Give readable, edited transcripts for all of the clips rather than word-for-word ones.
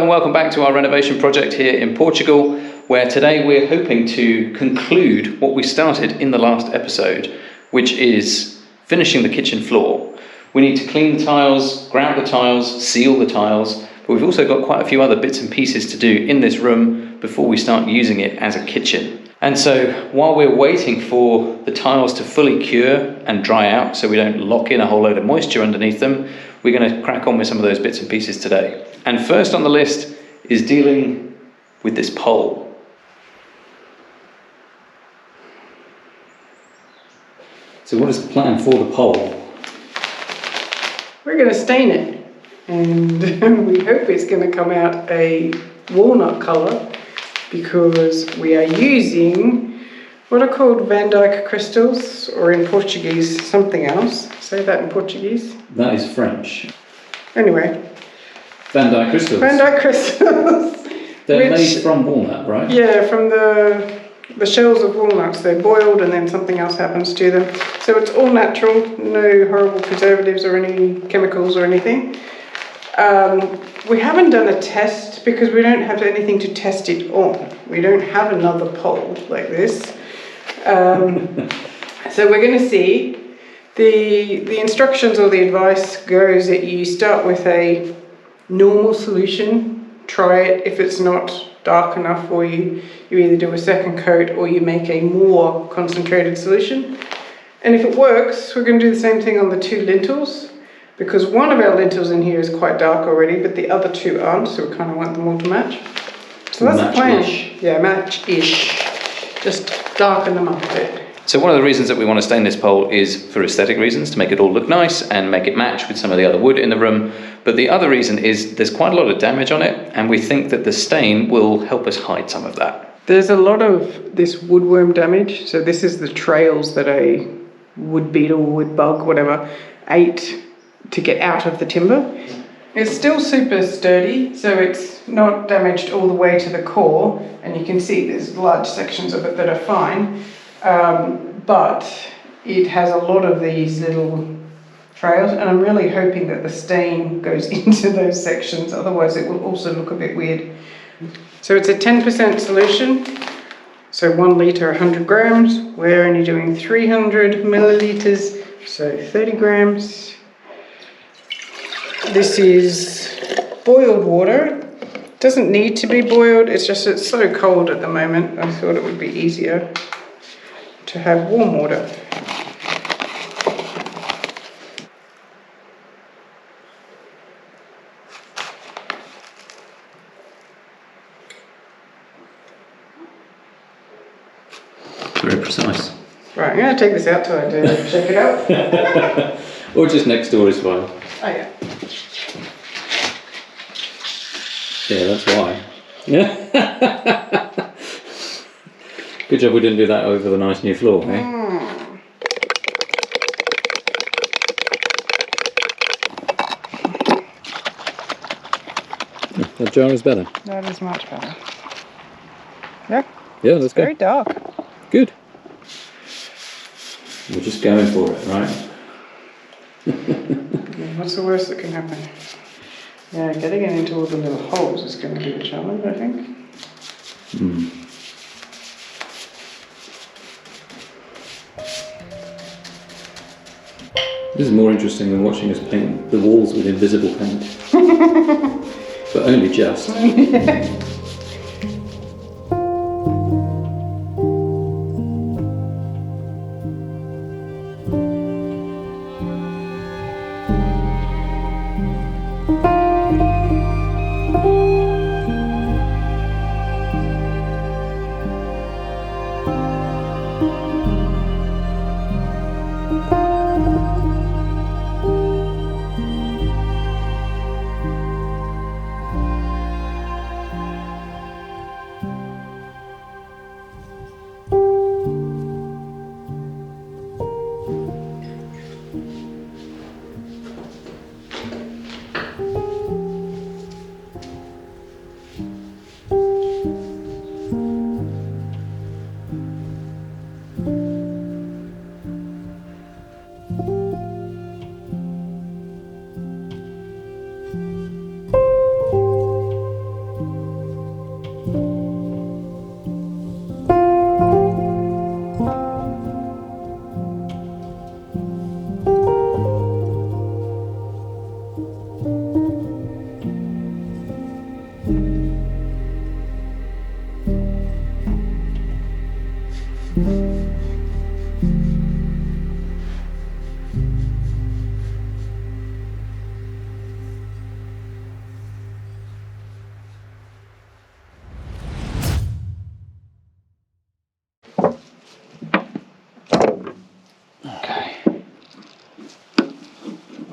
and welcome back to our renovation project here in Portugal, where today we're hoping to conclude what we started in the last episode, which is finishing the kitchen floor. We need to clean the tiles, grout the tiles, seal the tiles, but we've also got quite a few other bits and pieces to do in this room before we start using it as a kitchen. And so while we're waiting for the tiles to fully cure and dry out so we don't lock in a whole load of moisture underneath them, we're going to crack on with some of those bits and pieces today. And first on the list is dealing with this pole. So what is the plan for the pole? We're going to stain it, and we hope it's going to come out a walnut colour, because we are using what are called Van Dyke crystals, or in Portuguese something else. Say that in Portuguese. That is French. Anyway. Van Dyke crystals. Van Dyke crystals. They're made from walnut, right? Yeah, from the shells of walnuts. They're boiled and then something else happens to them. So it's all natural, no horrible preservatives or any chemicals or anything. We haven't done a test because we don't have anything to test it on. We don't have another pole like this. So we're going to see. The instructions or the advice goes that you start with a normal solution, try it. If it's not dark enough for you, you either do a second coat or you make a more concentrated solution. And if it works, we're going to do the same thing on the two lintels, because one of our lintels in here is quite dark already, but the other two aren't, so we kind of want them all to match. So that's the plan. Yeah, match-ish. Just darken them up a bit. So one of the reasons that we want to stain this pole is for aesthetic reasons, to make it all look nice and make it match with some of the other wood in the room. But the other reason is there's quite a lot of damage on it, and we think that the stain will help us hide some of that. There's a lot of this woodworm damage. So this is the trails that a wood beetle, wood bug, whatever, ate to get out of the timber. It's still super sturdy, so it's not damaged all the way to the core, and you can see there's large sections of it that are fine. But it has a lot of these little trails, and I'm really hoping that the stain goes into those sections, otherwise it will also look a bit weird. So it's a 10% solution, so 1 litre 100 grams. We're only doing 300 millilitres, so 30 grams. This is boiled water. It doesn't need to be boiled, it's just it's so cold at the moment, I thought it would be easier to have warm water. Very precise. Right, I'm going to take this out till I do check it out. Or just next door is fine. Oh yeah. Yeah, that's why. Yeah. Good job we didn't do that over the nice new floor, eh? That jar is better. That is much better. Yeah? Yeah, that's good. Very dark. Good. We're just going for it, right? What's the worst that can happen? Yeah, getting it into all the little holes is going to be a challenge, I think. This is more interesting than watching us paint the walls with invisible paint. But only just.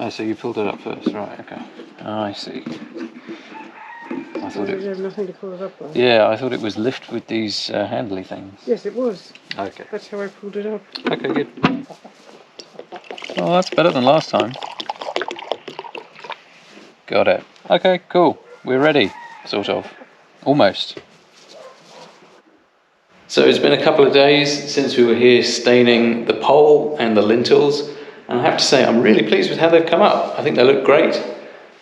Oh, so you pulled it up first, right? Okay. Oh, I see. I thought You have nothing to pull it up by. Yeah, I thought it was lift with these handly things. Yes, it was. Okay. That's how I pulled it up. Okay, good. Well, that's better than last time. Got it. Okay, cool. We're ready, sort of. Almost. So it's been a couple of days since we were here staining the pole and the lintels, and I have to say I'm really pleased with how they've come up. I think they look great.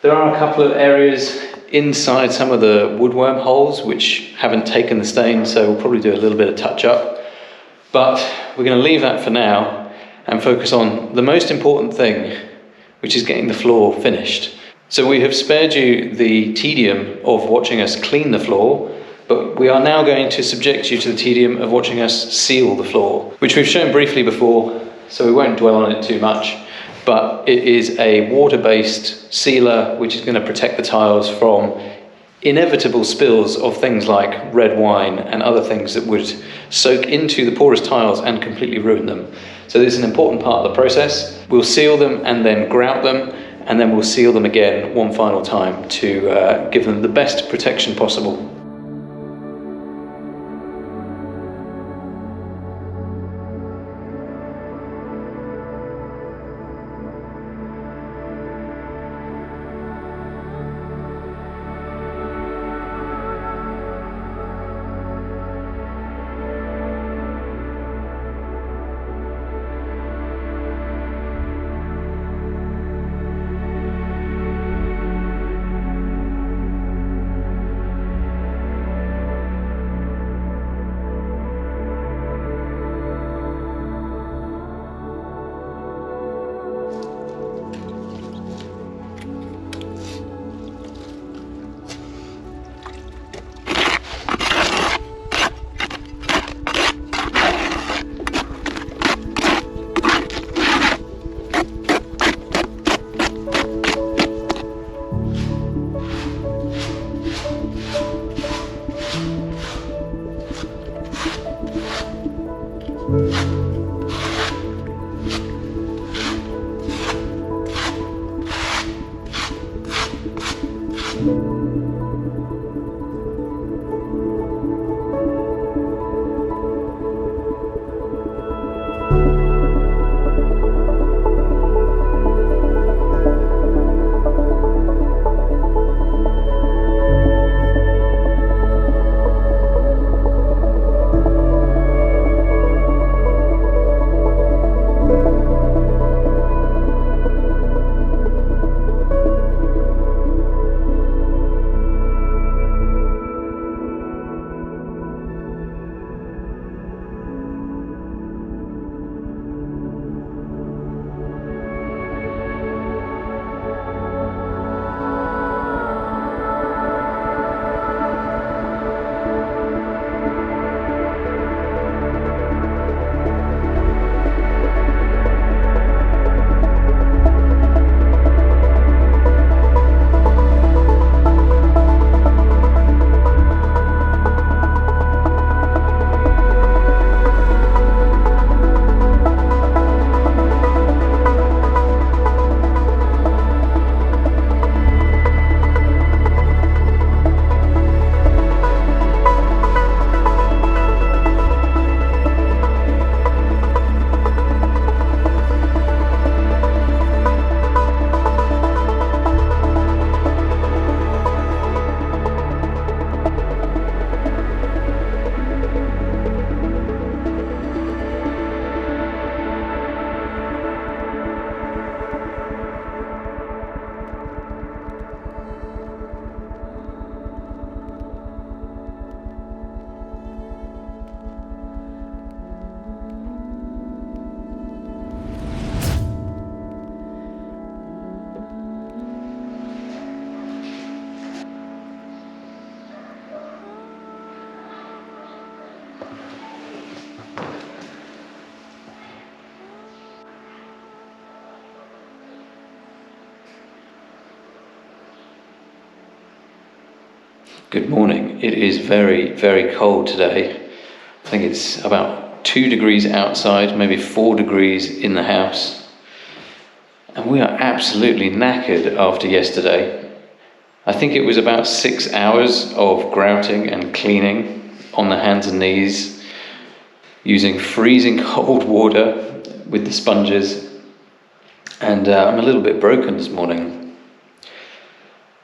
There are a couple of areas inside some of the woodworm holes which haven't taken the stain, so we'll probably do a little bit of touch up. But we're going to leave that for now and focus on the most important thing, which is getting the floor finished. So we have spared you the tedium of watching us clean the floor, but we are now going to subject you to the tedium of watching us seal the floor, which we've shown briefly before, so we won't dwell on it too much. But it is a water-based sealer which is going to protect the tiles from inevitable spills of things like red wine and other things that would soak into the porous tiles and completely ruin them. So this is an important part of the process. We'll seal them and then grout them, and then we'll seal them again one final time to give them the best protection possible. Good morning. It is very, very cold today. I think it's about 2 degrees outside, maybe 4 degrees in the house. and we are absolutely knackered after yesterday. I think it was about 6 hours of grouting and cleaning on the hands and knees, using freezing cold water with the sponges, and I'm a little bit broken this morning.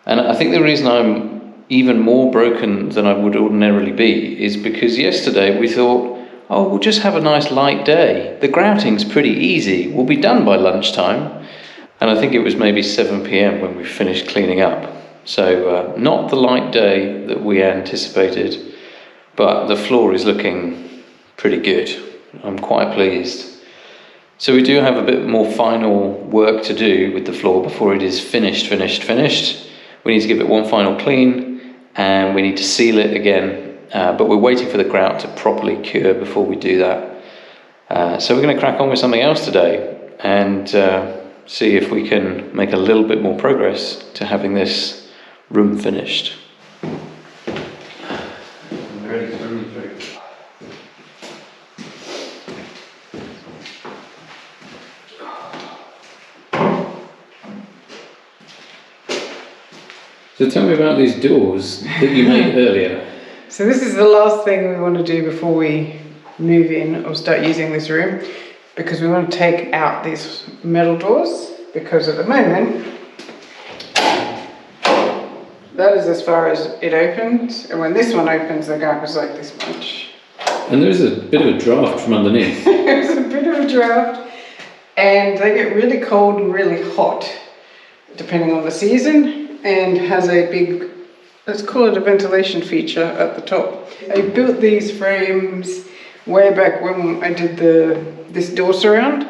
And I think the reason I'm even more broken than I would ordinarily be is because yesterday we thought, oh, we'll just have a nice light day. The grouting's pretty easy. We'll be done by lunchtime. And I think it was maybe 7 p.m. when we finished cleaning up. So not the light day that we anticipated, but the floor is looking pretty good. I'm quite pleased. So we do have a bit more final work to do with the floor before it is finished. We need to give it one final clean, and we need to seal it again. But we're waiting for the grout to properly cure before we do that. So we're going to crack on with something else today and see if we can make a little bit more progress to having this room finished. I'm ready to room through. So tell me about these doors that you made earlier. So this is the last thing we want to do before we move in or start using this room, because we want to take out these metal doors, because at the moment that is as far as it opens, and when this one opens the gap is like this much. And there's a bit of a draft from underneath. There's a bit of a draft, and they get really cold and really hot depending on the season, and has a big, let's call it a ventilation feature at the top. I built these frames way back when I did this door surround.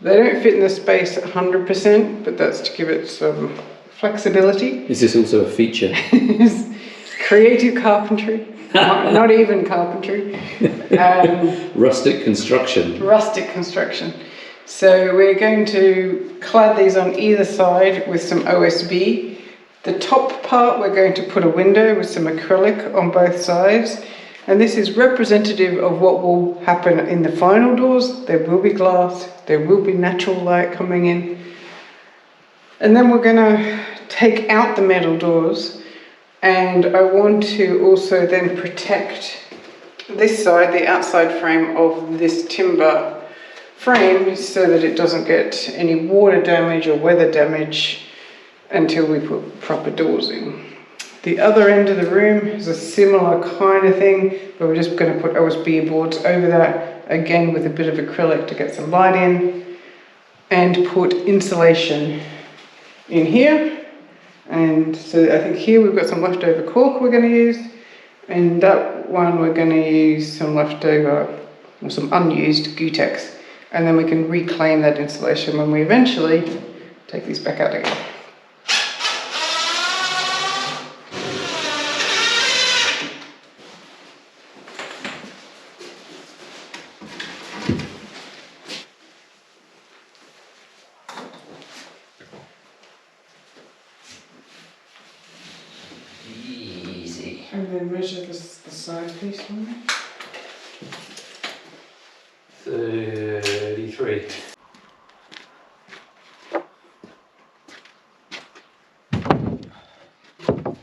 They don't fit in the space 100%, but that's to give it some flexibility. Is this also a feature? Creative carpentry, not even carpentry. Rustic construction. Rustic construction. So we're going to clad these on either side with some OSB. The top part we're going to put a window with some acrylic on both sides, and this is representative of what will happen in the final doors. There will be glass, there will be natural light coming in, and then we're going to take out the metal doors, and I want to also then protect this side, the outside frame of this timber frame, so that it doesn't get any water damage or weather damage until we put proper doors in. The other end of the room is a similar kind of thing, but we're just going to put OSB boards over that, again with a bit of acrylic to get some light in, and put insulation in here. And so I think here we've got some leftover cork we're going to use, and that one we're going to use some leftover or some unused Grouting, and then we can reclaim that insulation when we eventually take these back out again. And then measure the side piece for me. 33.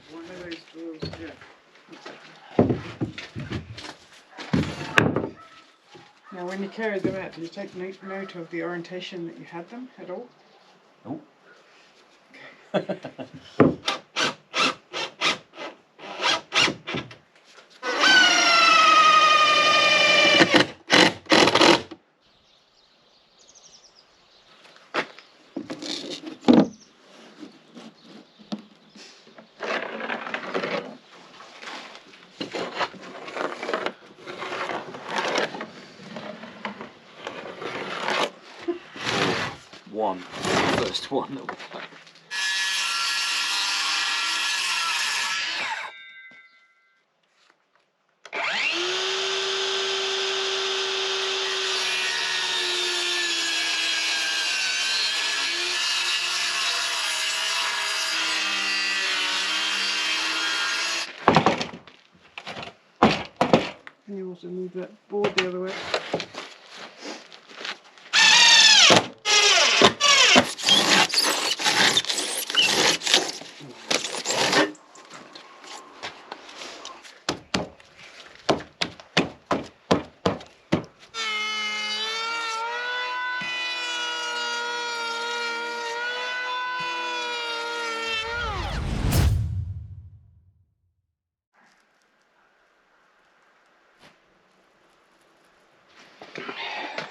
One of those drawers, yeah. Now when you carry them out, do you take note of the orientation that you had them at all? Oh. First one that we cut. Can you also move that board the other way?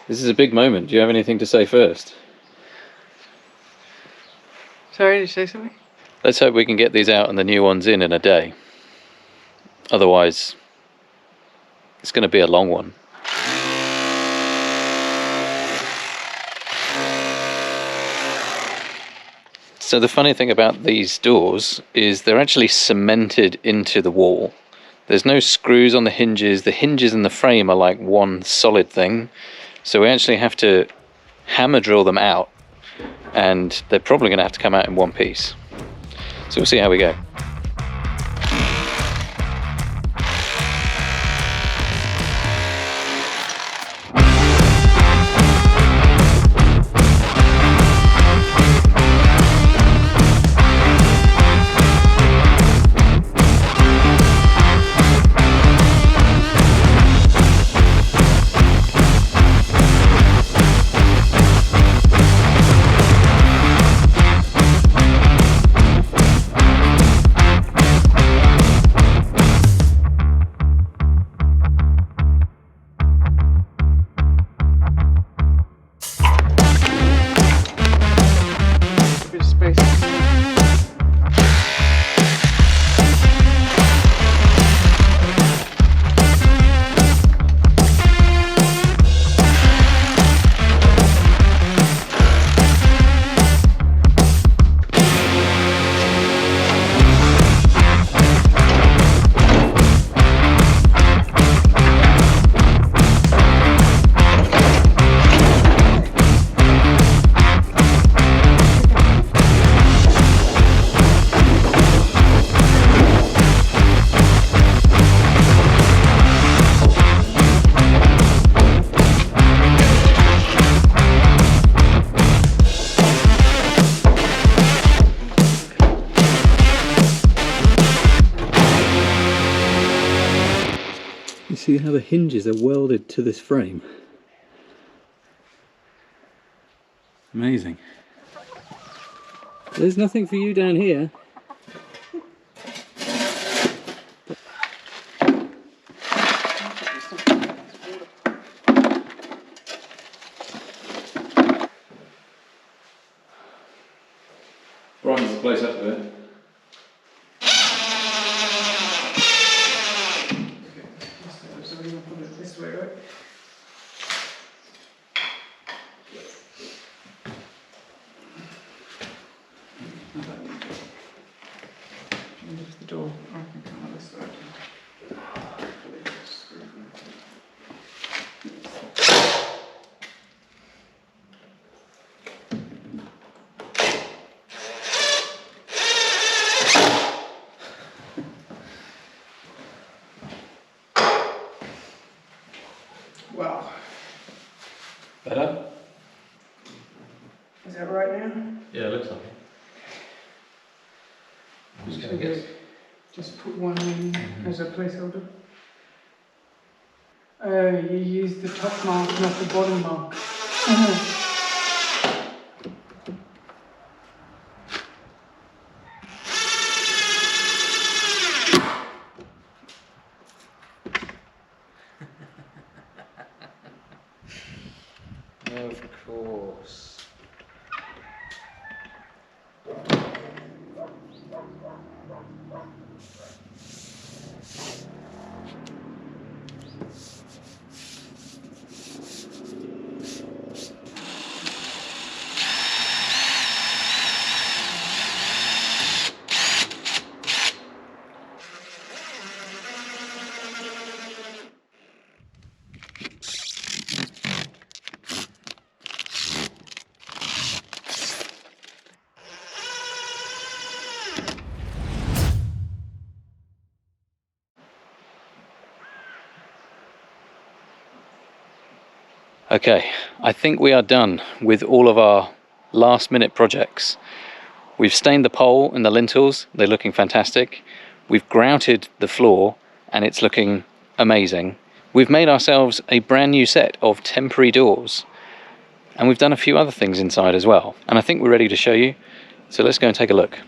This is a big moment. Do you have anything to say first? Sorry, did you say something? Let's hope we can get these out and the new ones in a day. Otherwise, it's going to be a long one. So the funny thing about these doors is they're actually cemented into the wall. There's no screws on the hinges. The hinges and the frame are like one solid thing. So we actually have to hammer drill them out, and they're probably going to have to come out in one piece. So we'll see how we go. You see how the hinges are welded to this frame? Amazing. There's nothing for you down here. Brian's the place up there. This way, right? There's the door. I can come on this side. Wow. Better? Is that right now? Yeah, it looks like it. Just put one in as a placeholder. Oh, you use the top mark, not the bottom mark. Of course. Okay, I think we are done with all of our last minute projects. We've stained the pole and the lintels, they're looking fantastic. We've grouted the floor and it's looking amazing. We've made ourselves a brand new set of temporary doors, and we've done a few other things inside as well. And I think we're ready to show you. So let's go and take a look.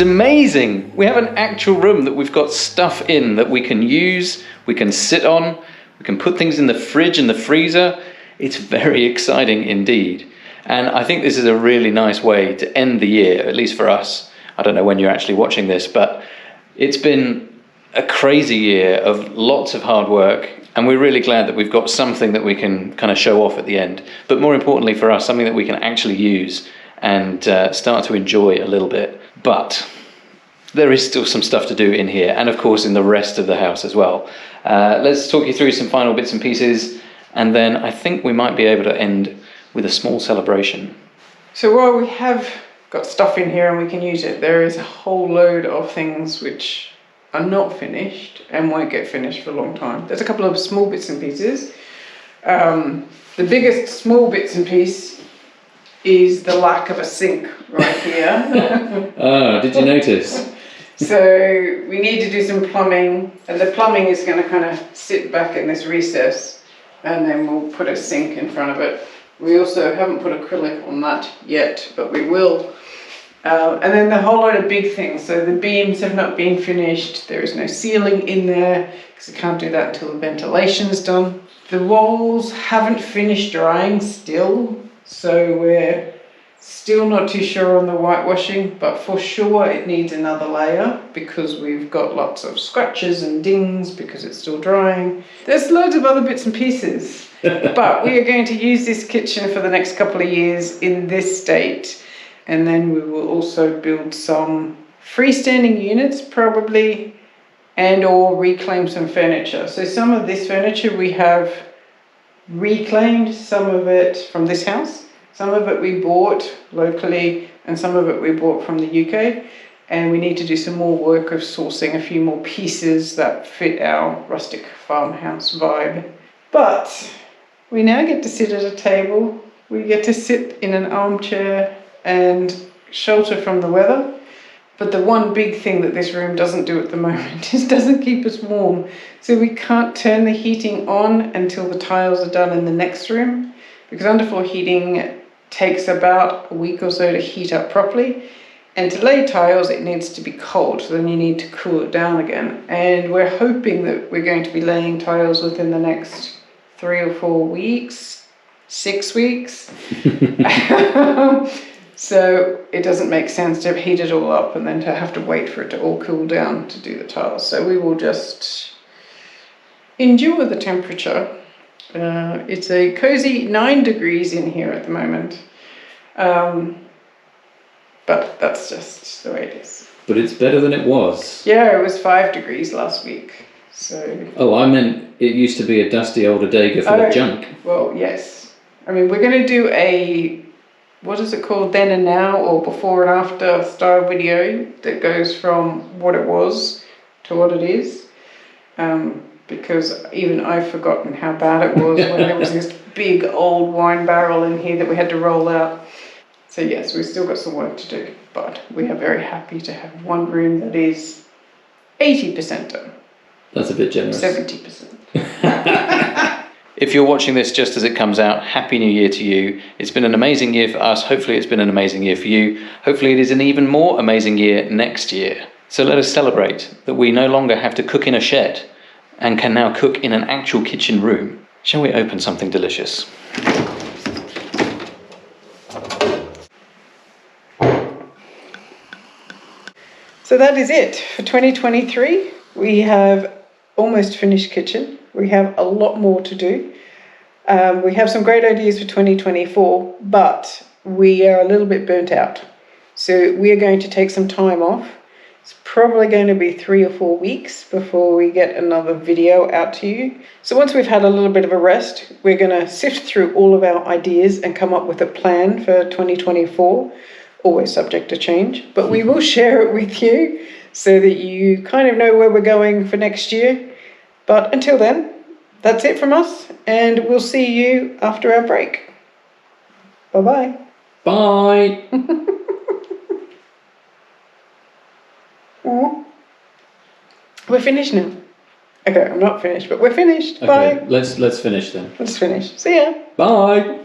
It's amazing. We have an actual room that we've got stuff in that we can use, we can sit on, we can put things in the fridge and the freezer. It's very exciting indeed. And I think this is a really nice way to end the year, at least for us. I don't know when you're actually watching this, but it's been a crazy year of lots of hard work. And we're really glad that we've got something that we can kind of show off at the end. But more importantly for us, something that we can actually use and start to enjoy a little bit. But there is still some stuff to do in here, and of course in the rest of the house as well. Let's talk you through some final bits and pieces, and then I think we might be able to end with a small celebration. So while we have got stuff in here and we can use it, there is a whole load of things which are not finished and won't get finished for a long time. There's a couple of small bits and pieces. The biggest small bits and piece is the lack of a sink right here. Oh, did you notice? So we need to do some plumbing, and the plumbing is going to kind of sit back in this recess, and then we'll put a sink in front of it. We also haven't put acrylic on that yet, but we will. And then the whole load of big things. So the beams have not been finished. There is no ceiling in there because I can't do that until the ventilation's done. The walls haven't finished drying still. So we're still not too sure on the whitewashing, but for sure it needs another layer because we've got lots of scratches and dings because it's still drying. There's loads of other bits and pieces, but we are going to use this kitchen for the next couple of years in this state, and then we will also build some freestanding units probably, and or reclaim some furniture. So some of this furniture we have reclaimed, some of it from this house, some of it we bought locally, and some of it we bought from the UK, and we need to do some more work of sourcing a few more pieces that fit our rustic farmhouse vibe. But we now get to sit at a table, we get to sit in an armchair and shelter from the weather. But the one big thing that this room doesn't do at the moment is doesn't keep us warm. So we can't turn the heating on until the tiles are done in the next room, because underfloor heating takes about a week or so to heat up properly. And to lay tiles, it needs to be cold, so then you need to cool it down again. And we're hoping that we're going to be laying tiles within the next 3 or 4 weeks, 6 weeks. So it doesn't make sense to heat it all up and then to have to wait for it to all cool down to do the tiles. So we will just endure the temperature. It's a cozy 9 degrees in here at the moment. But that's just the way it is. But it's better than it was. Yeah, it was 5 degrees last week. So. Oh, I meant it used to be a dusty old Adega full of junk. Well, yes. I mean, we're going to do a, what is it called, then and now, or before and after style video that goes from what it was to what it is. Because even I've forgotten how bad it was when there was this big old wine barrel in here that we had to roll out. So yes, we've still got some work to do, but we are very happy to have one room that is 80% done. That's a bit generous. 70%. If you're watching this just as it comes out, Happy New Year to you. It's been an amazing year for us. Hopefully it's been an amazing year for you. Hopefully it is an even more amazing year next year. So let us celebrate that we no longer have to cook in a shed and can now cook in an actual kitchen room. Shall we open something delicious? So that is it for 2023. We have almost finished kitchen. We have a lot more to do. We have some great ideas for 2024, but we are a little bit burnt out. So we are going to take some time off. It's probably going to be 3 or 4 weeks before we get another video out to you. So once we've had a little bit of a rest, we're going to sift through all of our ideas and come up with a plan for 2024, always subject to change. But we will share it with you so that you kind of know where we're going for next year. But until then, that's it from us, and we'll see you after our break. Bye-bye. Bye. We're finished now. Okay, I'm not finished, but we're finished. Okay, Bye. let's finish then. Let's finish. See ya. Bye.